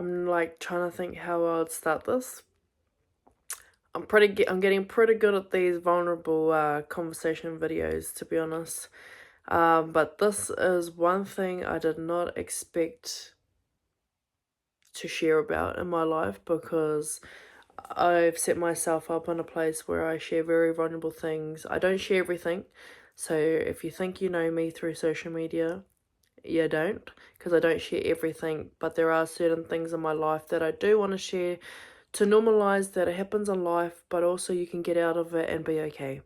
I'm like trying to think how I would start this. I'm getting pretty good at these vulnerable conversation videos, to be honest. But this is one thing I did not expect to share about in my life, because I've set myself up in a place where I share very vulnerable things. I don't share everything. So if you think you know me through social media, you don't, because I don't share everything. But there are certain things in my life that I do want to share, to normalize that it happens in life, but also you can get out of it and be okay.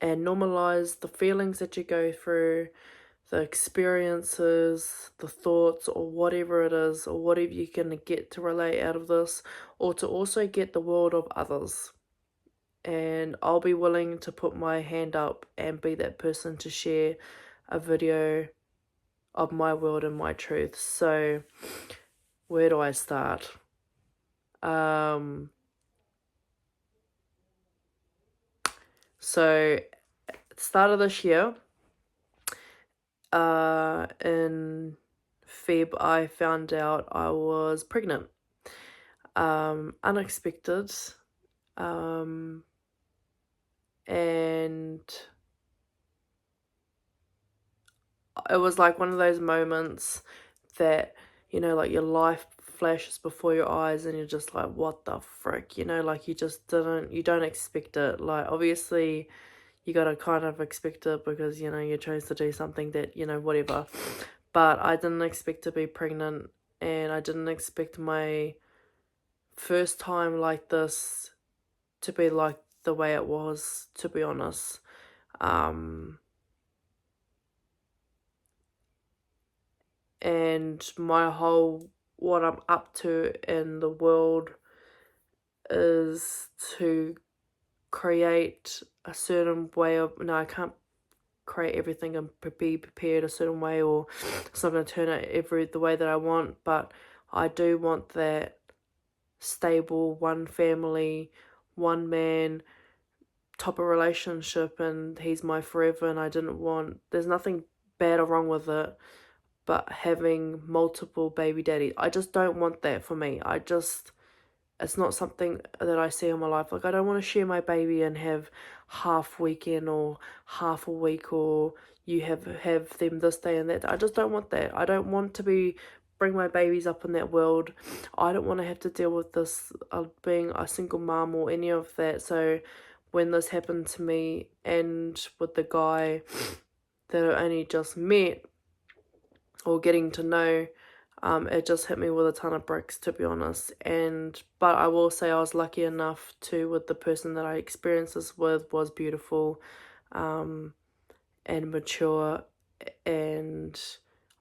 And normalize the feelings that you go through, the experiences, the thoughts, or whatever it is, or whatever you can get to relate out of this, or to also get the world of others. And I'll be willing to put my hand up and be that person to share a video of my world and my truth. So, where do I start? So at the start of this year, in Feb, I found out I was pregnant. Unexpected. And it was like one of those moments that, like your life flashes before your eyes and you're just like, what the frick, like you don't expect it. Like, obviously you gotta kind of expect it because, you chose to do something that, whatever. But I didn't expect to be pregnant, and I didn't expect my first time like this to be like the way it was, to be honest. And what I'm up to in the world is to create a certain way of, no, I can't create everything and be prepared a certain way, or it's not going to turn out the way that I want, but I do want that stable, one family, one man type of relationship, and he's my forever. And there's nothing bad or wrong with it, but having multiple baby daddies, I just don't want that for me. It's not something that I see in my life. Like, I don't want to share my baby and have half weekend or half a week, or you have them this day and that day. I just don't want that. I don't want to bring my babies up in that world. I don't want to have to deal with this, being a single mom or any of that. So when this happened to me, and with the guy that I only just met or getting to know, it just hit me with a ton of bricks, to be honest. But I will say I was lucky enough with the person that I experienced this with, was beautiful, and mature, and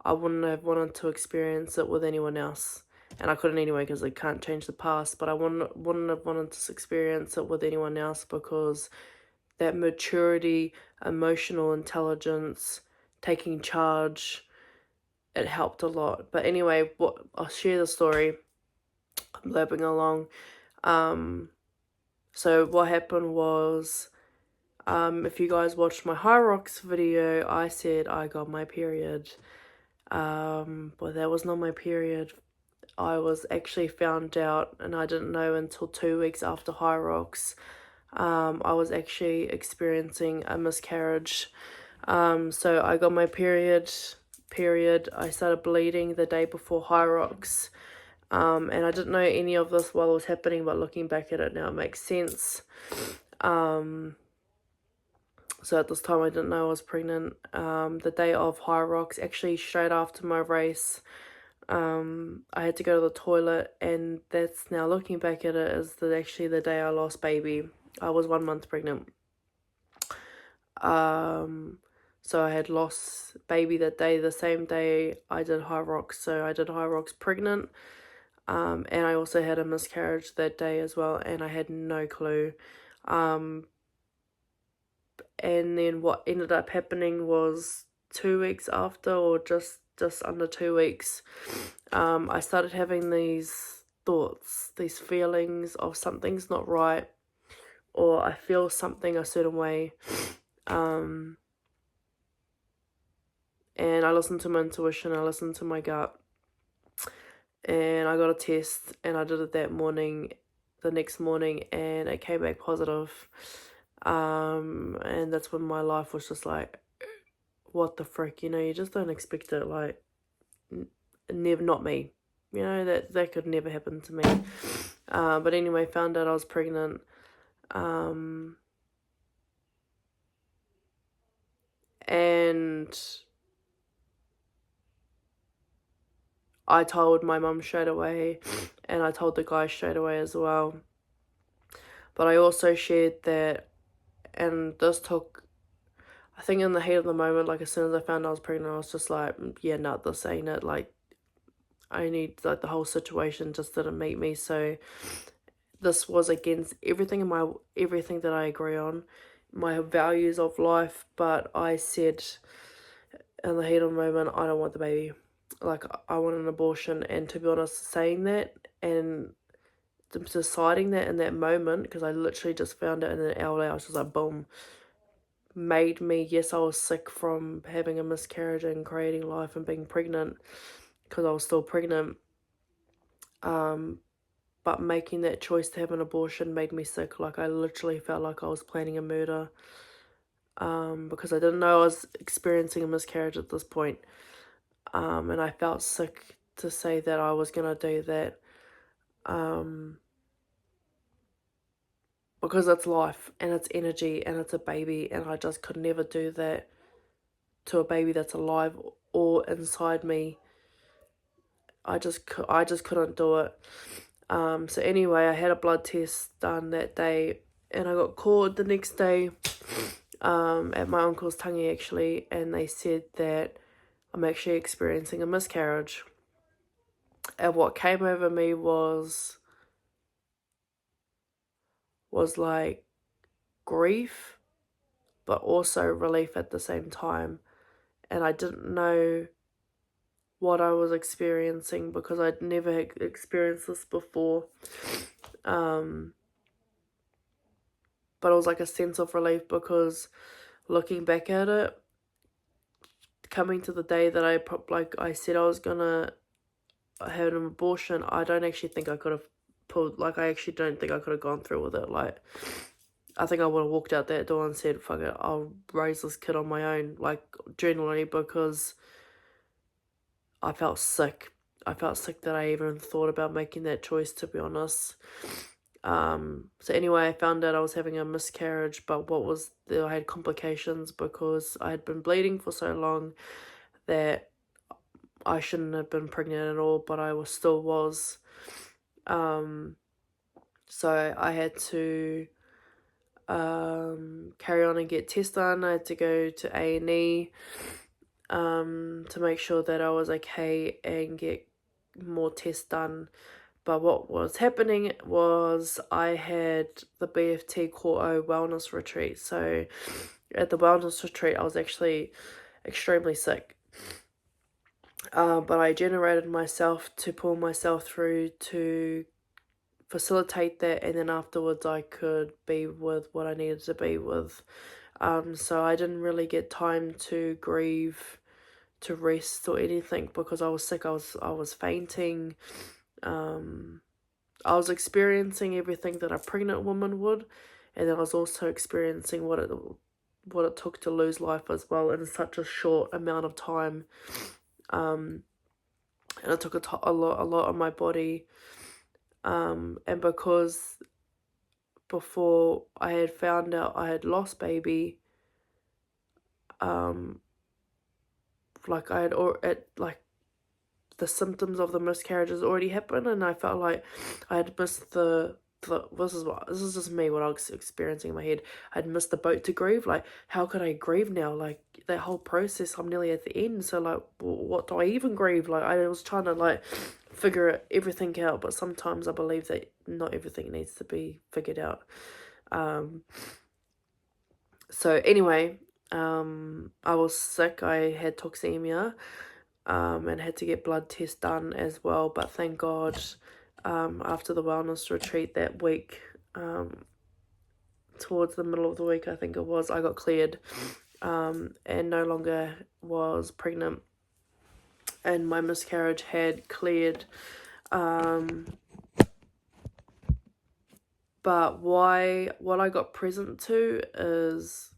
I wouldn't have wanted to experience it with anyone else. And I couldn't anyway, because I can't change the past, but I wouldn't have wanted to experience it with anyone else, because that maturity, emotional intelligence, taking charge, it helped a lot. But anyway, I'll share the story. I'm blabbing along. So what happened was, if you guys watched my High Rocks video, I said I got my period. But that was not my period. I was actually found out, and I didn't know until 2 weeks after High Rocks. I was actually experiencing a miscarriage. So I got my period. I started bleeding the day before High Rocks. And I didn't know any of this while it was happening, but looking back at it now, it makes sense. So at this time, I didn't know I was pregnant. The day of High Rocks, actually straight after my race, I had to go to the toilet, and that's, now looking back at it, is actually the day I lost baby. I was 1 month pregnant. So I had lost baby that day, the same day I did High Rocks. So I did High Rocks pregnant. And I also had a miscarriage that day as well, and I had no clue. And then what ended up happening was 2 weeks after, or just under 2 weeks, I started having these thoughts, these feelings of something's not right, or I feel something a certain way. And I listened to my intuition, I listened to my gut, and I got a test, and I did it the next morning, and it came back positive. And that's when my life was just like, what the frick, you just don't expect it, like, never, not me, that could never happen to me. But anyway, found out I was pregnant, and I told my mum straight away, and I told the guy straight away as well. But I also shared that, and this took, I think in the heat of the moment, like as soon as I found I was pregnant, I was just like, yeah, nah, this ain't it. Like, I need, like, the whole situation just didn't meet me. So this was against everything that I agree on, my values of life. But I said in the heat of the moment, I don't want the baby. Like, I want an abortion. And to be honest, saying that and deciding that in that moment, because I literally just found it in an hour later, I was just like, boom, made me, yes, I was sick from having a miscarriage and creating life and being pregnant, because I was still pregnant, but making that choice to have an abortion made me sick. Like, I literally felt like I was planning a murder, because I didn't know I was experiencing a miscarriage at this point, and I felt sick to say that I was gonna do that, because it's life and it's energy and it's a baby, and I just could never do that to a baby that's alive or inside me. I just couldn't do it. So anyway, I had a blood test done that day, and I got called the next day, at my uncle's tangi actually, and they said that I'm actually experiencing a miscarriage. And what came over me was like grief, but also relief at the same time. And I didn't know what I was experiencing because I'd never experienced this before. But it was like a sense of relief, because looking back at it, coming to the day that I said I was gonna have an abortion, I don't actually think I could have I actually don't think I could have gone through with it. Like, I think I would have walked out that door and said, fuck it, I'll raise this kid on my own, like, genuinely, because I felt sick. I felt sick that I even thought about making that choice, to be honest. So anyway, I found out I was having a miscarriage, but I had complications because I had been bleeding for so long that I shouldn't have been pregnant at all, but I still was. So I had to carry on and get tests done. I had to go to A&E to make sure that I was okay and get more tests done. But what was happening was I had the BFT kōrero wellness retreat. So at the wellness retreat, I was actually extremely sick. But I generated myself to pull myself through to facilitate that, and then afterwards I could be with what I needed to be with. So I didn't really get time to grieve, to rest or anything, because I was sick. I was fainting. I was experiencing everything that a pregnant woman would, and then I was also experiencing what it took to lose life as well in such a short amount of time. And it took a lot on my body. And because before I had found out I had lost baby, like the symptoms of the miscarriages already happened, and I felt like I had missed this is just me, what I was experiencing in my head. I'd missed the boat to grieve. Like, how could I grieve now? Like, that whole process, I'm nearly at the end, so like, what do I even grieve? Like, I was trying to like figure everything out, but sometimes I believe that not everything needs to be figured out. So anyway, I was sick. I had toxemia, and had to get blood tests done as well. But thank God, after the wellness retreat that week, towards the middle of the week, I think it was, I got cleared, and no longer was pregnant, and my miscarriage had cleared. But what I got present to is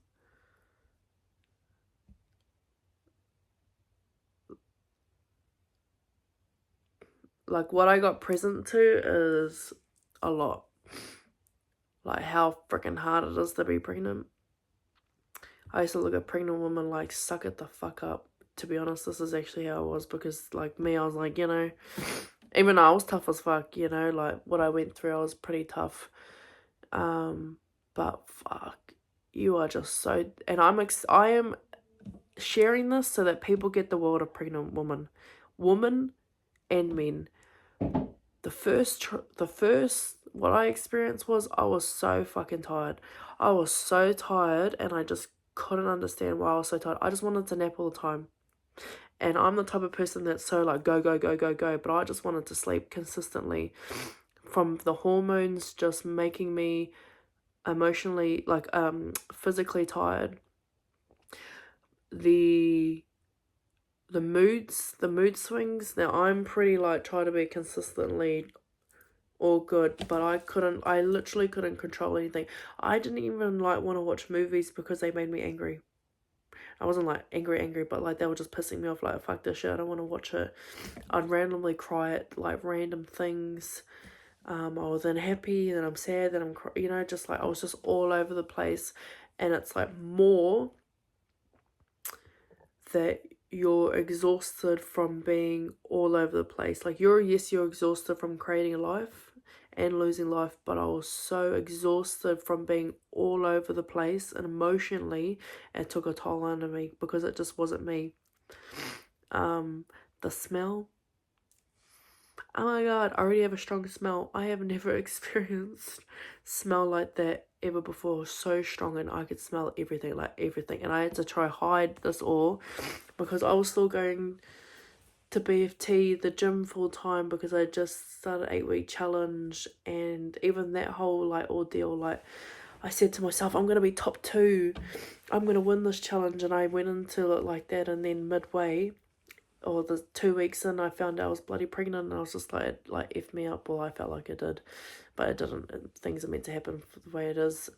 what I got present to is a lot. Like how freaking hard it is to be pregnant. I used to look at pregnant women like, suck it the fuck up. To be honest, this is actually how it was, because like me, I was like, even though I was tough as fuck, like what I went through, I was pretty tough. But fuck, you are just so, and I am sharing this so that people get the world of pregnant women and men. The first what I experienced was, I was so fucking tired. I was so tired, and I just couldn't understand why I was so tired. I just wanted to nap all the time. And I'm the type of person that's so like go, go, go, go, go. But I just wanted to sleep consistently, from the hormones just making me emotionally, physically tired. The mood swings. Now I'm pretty like, try to be consistently all good, but I literally couldn't control anything. I didn't even like want to watch movies because they made me angry. I wasn't like angry, but like they were just pissing me off. Like, fuck this shit, I don't want to watch it. I'd randomly cry at like random things. I was then happy, then I'm sad, then I'm just like, I was just all over the place. And it's like more that you're exhausted from being all over the place. Like you're exhausted from creating a life and losing life, but I was so exhausted from being all over the place, and emotionally it took a toll on me because it just wasn't me. The smell, oh my god, I already have a strong smell. I have never experienced smell like that ever before. So strong, and I could smell everything, and I had to try hide this all because I was still going to BFT, the gym, full time, because I just started 8-week challenge. And even that whole like ordeal, like I said to myself, I'm gonna be top 2, I'm gonna win this challenge. And I went into it like that, and then midway, or the 2 weeks in, I found out I was bloody pregnant, and I was just like F me up. Well, I felt like it did, but it didn't. Things are meant to happen the way it is.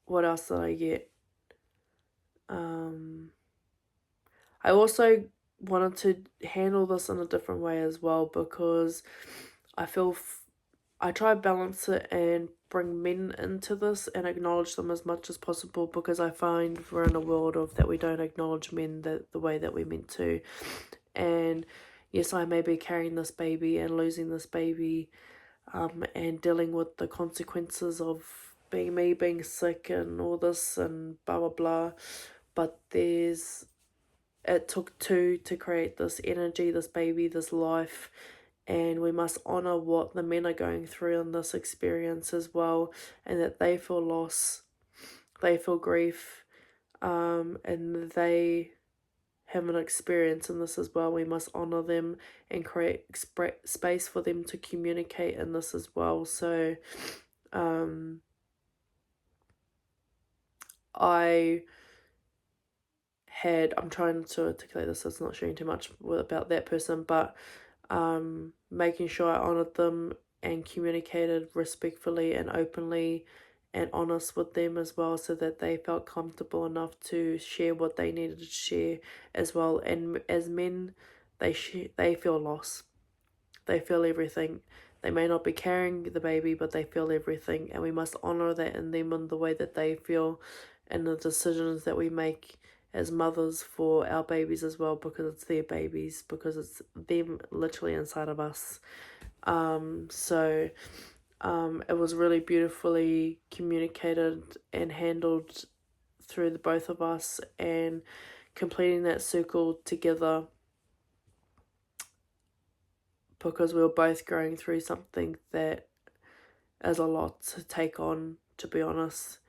What else did I get? I also wanted to handle this in a different way as well, because I feel I try to balance it and bring men into this and acknowledge them as much as possible, because I find we're in a world of that we don't acknowledge men the way that we're meant to. And yes, I may be carrying this baby and losing this baby, and dealing with the consequences of being sick and all this and blah blah blah, but it took 2 to create this energy, this baby, this life, and we must honour what the men are going through in this experience as well, and that they feel loss, they feel grief, and they have an experience in this as well. We must honour them and create space for them to communicate in this as well. So I'm trying to articulate this so it's not sharing too much about that person, but making sure I honoured them and communicated respectfully and openly and honest with them as well, so that they felt comfortable enough to share what they needed to share as well. And as men, they feel loss, they feel everything. They may not be carrying the baby, but they feel everything, and we must honour that in them and the way that they feel, and the decisions that we make as mothers for our babies as well, because it's their babies, because it's them literally inside of us. It was really beautifully communicated and handled through the both of us, and completing that circle together, because we were both going through something that is a lot to take on, to be honest.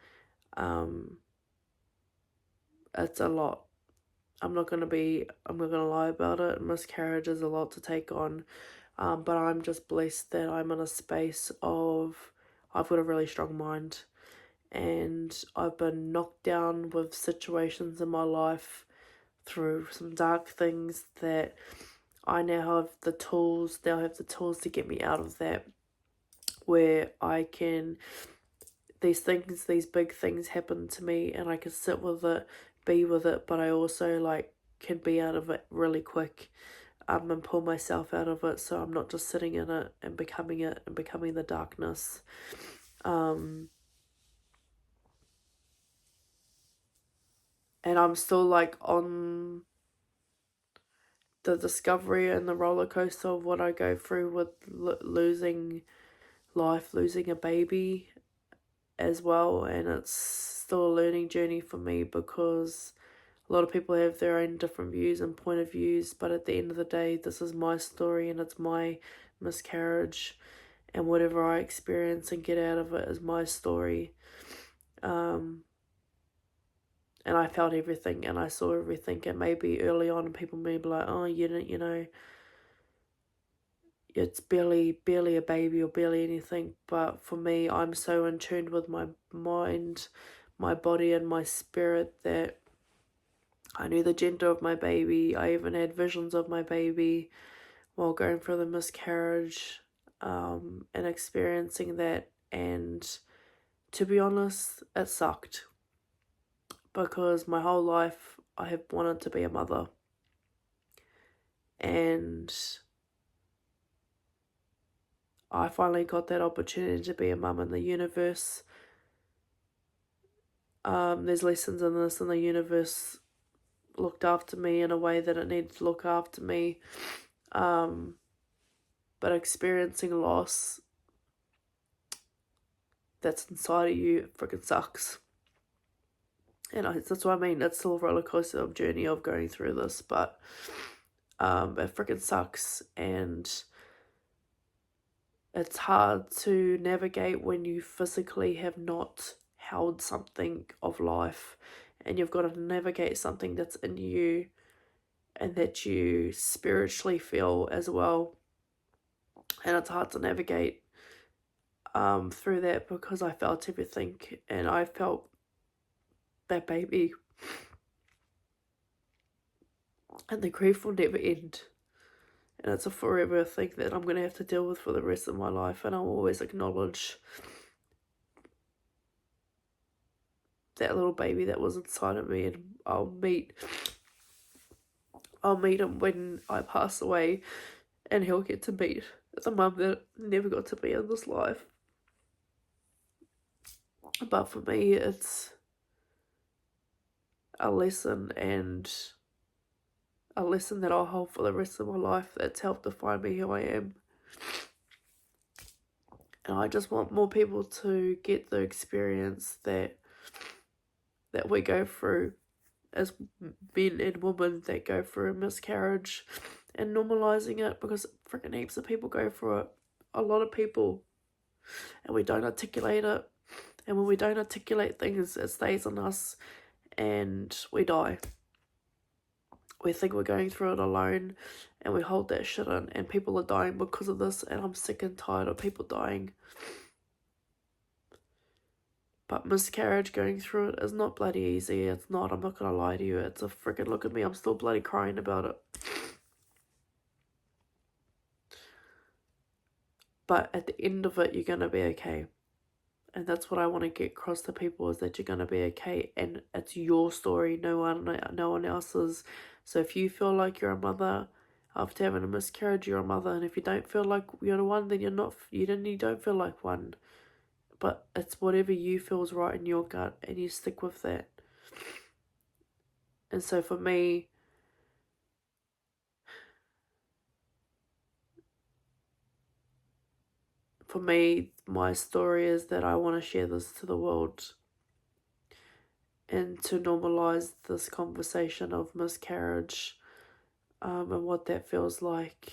It's a lot. I'm not gonna lie about it. Miscarriage is a lot to take on. But I'm just blessed that I'm in a space of, I've got a really strong mind, and I've been knocked down with situations in my life through some dark things that I now have the tools, to get me out of that, where I can, these big things happen to me and I can sit with it, be with it, but I also like can be out of it really quick, and pull myself out of it, so I'm not just sitting in it and becoming the darkness. And I'm still like on the discovery and the roller coaster of what I go through with losing losing a baby as well, and it's still a learning journey for me because a lot of people have their own different views and point of views, but at the end of the day, this is my story and it's my miscarriage, and whatever I experience and get out of it is my story. And I felt everything and I saw everything, and maybe early on people may be like, oh, you didn't, it's barely a baby or barely anything. But for me, I'm so in tune with my mind, my body and my spirit that I knew the gender of my baby. I even had visions of my baby while going through the miscarriage, and experiencing that. And to be honest, it sucked because my whole life I have wanted to be a mother. And I finally got that opportunity to be a mum in the universe. There's lessons in this, and the universe looked after me in a way that it needed to look after me. But experiencing loss that's inside of you freaking sucks. And that's what I mean. It's still a roller coaster of journey of going through this, but it freaking sucks, and it's hard to navigate when you physically have not held something of life, and you've got to navigate something that's in you and that you spiritually feel as well. And it's hard to navigate through that because I felt everything, and I felt that baby, and the grief will never end. And it's a forever thing that I'm going to have to deal with for the rest of my life. And I'll always acknowledge that little baby that was inside of me. And I'll meet him when I pass away. And he'll get to meet the mum that never got to be in this life. But for me, it's a lesson, and a lesson that I'll hold for the rest of my life that's helped define me who I am. And I just want more people to get the experience that we go through as men and women that go through a miscarriage, and normalizing it, because freaking heaps of people go through it. A lot of people. And we don't articulate it. And when we don't articulate things, it stays on us and we die. We think we're going through it alone, and we hold that shit in, and people are dying because of this, and I'm sick and tired of people dying. But miscarriage, going through it, is not bloody easy. It's not, I'm not gonna lie to you. It's a freaking, look at me, I'm still bloody crying about it. But at the end of it, you're gonna be okay. And that's what I want to get across to people, is that you're going to be okay, and it's your story, no one else's. So if you feel like you're a mother after having a miscarriage, you're a mother, and if you don't feel like you're one, then you don't feel like one. But it's whatever you feel is right in your gut, and you stick with that. And so for me, my story is that I want to share this to the world, and to normalize this conversation of miscarriage, and what that feels like,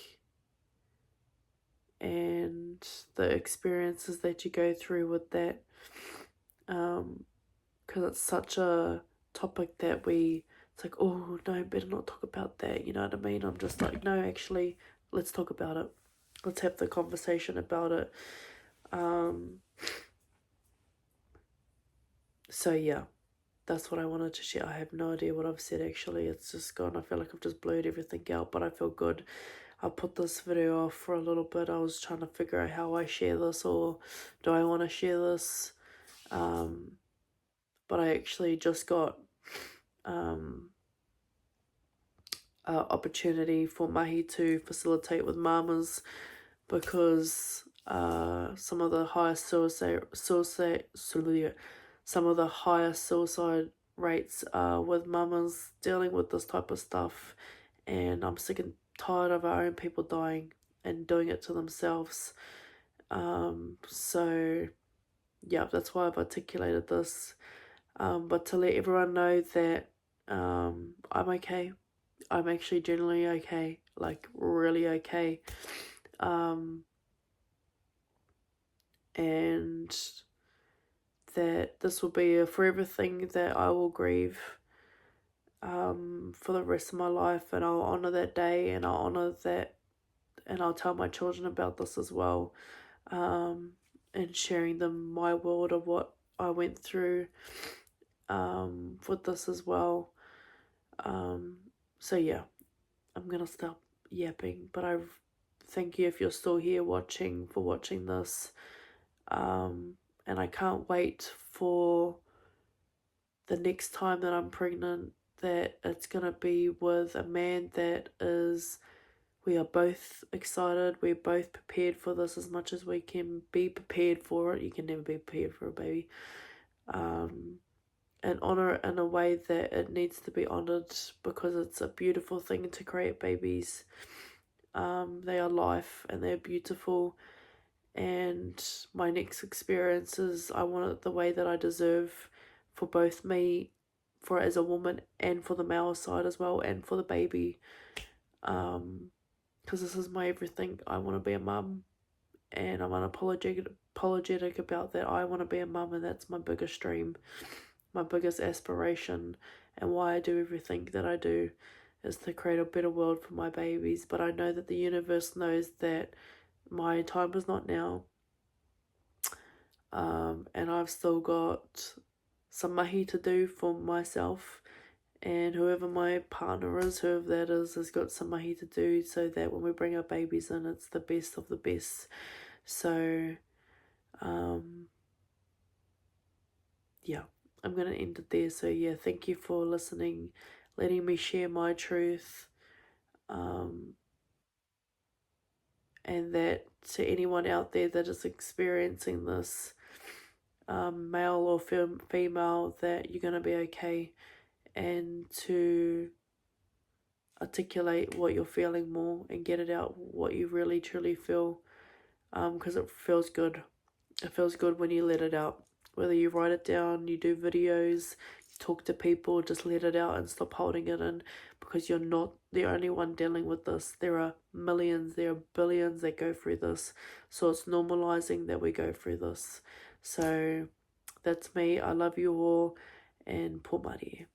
and the experiences that you go through with that, because it's such a topic that it's like, oh no, better not talk about that, you know what I mean? I'm just like, no, actually, let's talk about it. Let's have the conversation about it. So yeah, that's what I wanted to share. I have no idea what I've said actually. It's just gone. I feel like I've just blurred everything out, but I feel good. I put this video off for a little bit. I was trying to figure out how I share this, or do I want to share this. But I actually just got opportunity for mahi to facilitate with mamas, because some of the highest suicide rates are with mamas dealing with this type of stuff, and I'm sick and tired of our own people dying and doing it to themselves. So yeah, that's why I've articulated this. But to let everyone know that I'm okay. I'm actually generally okay, like really okay. And that this will be a forever thing that I will grieve for the rest of my life, and I'll honour that day, and I'll honour that, and I'll tell my children about this as well, and sharing them my world of what I went through with this as well. So yeah, I'm gonna stop yapping, but I thank you if you're still here for watching this. And I can't wait for the next time that I'm pregnant, that it's gonna be with a man that is, we are both excited, we're both prepared for this as much as we can be prepared for it. You can never be prepared for a baby. And honour it in a way that it needs to be honoured, because it's a beautiful thing to create babies. They are life and they're beautiful, and my next experiences, I want it the way that I deserve, for both me, for as a woman, and for the male side as well, and for the baby, because this is my everything. I want to be a mum, and I'm unapologetic about that. I want to be a mum, and that's my biggest dream, my biggest aspiration, and why I do everything that I do, is to create a better world for my babies. But I know that the universe knows that my time is not now, and I've still got some mahi to do for myself, and whoever my partner is, whoever that is, has got some mahi to do, so that when we bring our babies in, it's the best of the best. So yeah, I'm gonna end it there. So yeah, thank you for listening, letting me share my truth, and that to anyone out there that is experiencing this, male or female, that you're gonna be okay, and to articulate what you're feeling more and get it out, what you really truly feel, because it feels good. It feels good when you let it out. Whether you write it down, you do videos, you talk to people, just let it out and stop holding it in, because you're not the only one dealing with this. There are millions, there are billions that go through this. So it's normalizing that we go through this. So that's me. I love you all, and pō marie.